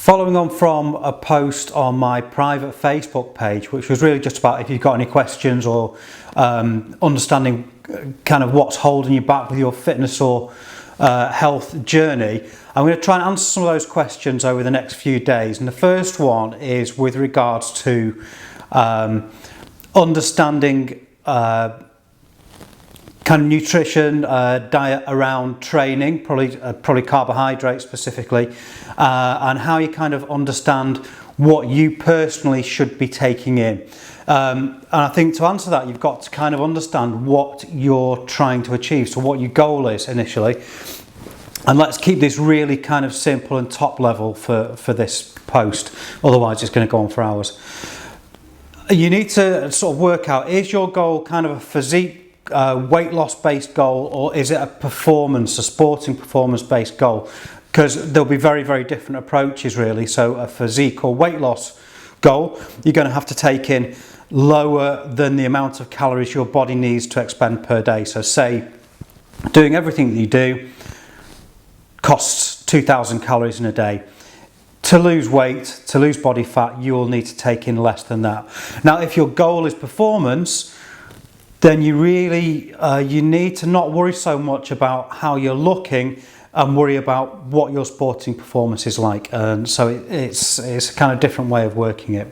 Following on from a post on my private Facebook page, which was really just about if you've got any questions or understanding kind of what's holding you back with your fitness or health journey, I'm going to try and answer some of those questions over the next few days. And the first one is with regards to understanding kind of nutrition, diet around training, probably carbohydrates specifically, and how you kind of understand what you personally should be taking in. And I think to answer that, you've got to kind of understand what you're trying to achieve, so what your goal is initially. And let's keep this really kind of simple and top level for this post, otherwise it's going to go on for hours. You need to sort of work out, is your goal kind of a physique weight loss based goal, or is it a sporting performance based goal? Because there'll be very, very different approaches really. So a physique or weight loss goal, you're going to have to take in lower than the amount of calories your body needs to expend per day. So say doing everything that you do costs 2,000 calories in a day. To lose weight, to lose body fat, you will need to take in less than that. Now, if your goal is performance, then you really you need to not worry so much about how you're looking and worry about what your sporting performance is like. And so it's a kind of different way of working it.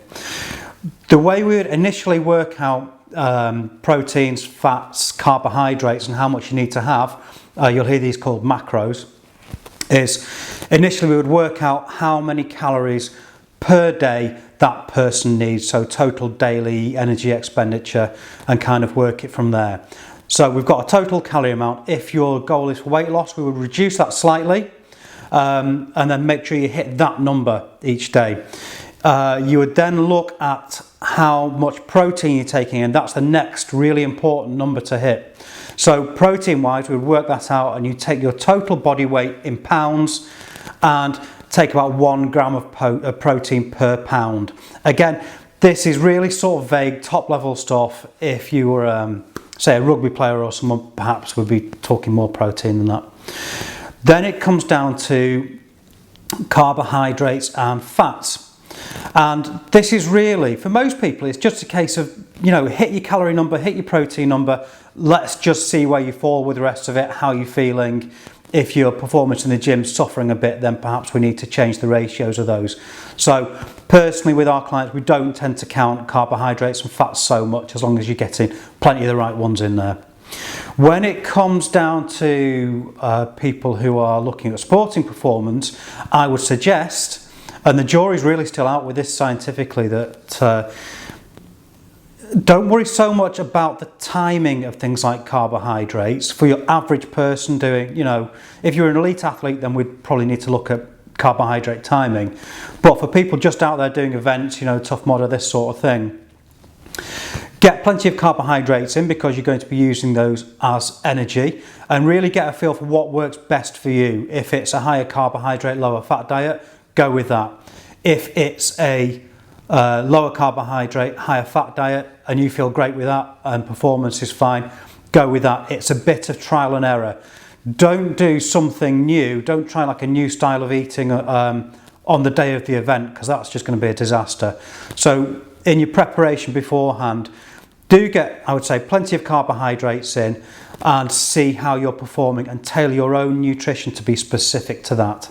The way we would initially work out proteins, fats, carbohydrates, and how much you need to have, you'll hear these called macros, is initially we would work out how many calories per day that person needs, so total daily energy expenditure, and kind of work it from there. So we've got a total calorie amount. If your goal is for weight loss, we would reduce that slightly and then make sure you hit that number each day. You would then look at how much protein you're taking, and that's the next really important number to hit. So protein wise, we would work that out, and you take your total body weight in pounds and take about 1 gram of protein per pound. Again, this is really sort of vague, top level stuff. If you were, say, a rugby player or someone, perhaps would be talking more protein than that. Then it comes down to carbohydrates and fats. And this is really, for most people, it's just a case of, hit your calorie number, hit your protein number. Let's just see where you fall with the rest of it, how you're feeling. If your performance in the gym is suffering a bit, then perhaps we need to change the ratios of those. So personally with our clients, we don't tend to count carbohydrates and fats so much, as long as you're getting plenty of the right ones in there. When it comes down to people who are looking at sporting performance, I would suggest, and the jury's really still out with this scientifically, that don't worry so much about the timing of things like carbohydrates. For your average person doing, if you're an elite athlete, then we'd probably need to look at carbohydrate timing. But for people just out there doing events, Tough Mudder, this sort of thing, get plenty of carbohydrates in, because you're going to be using those as energy, and really get a feel for what works best for you. If it's a higher carbohydrate, lower fat diet, go with that. If it's a lower carbohydrate, higher fat diet, and you feel great with that and performance is fine, go with that. It's a bit of trial and error. Don't do something new. Don't try like a new style of eating on the day of the event, because that's just going to be a disaster. So in your preparation beforehand, do get, I would say, plenty of carbohydrates in, and see how you're performing, and tailor your own nutrition to be specific to that.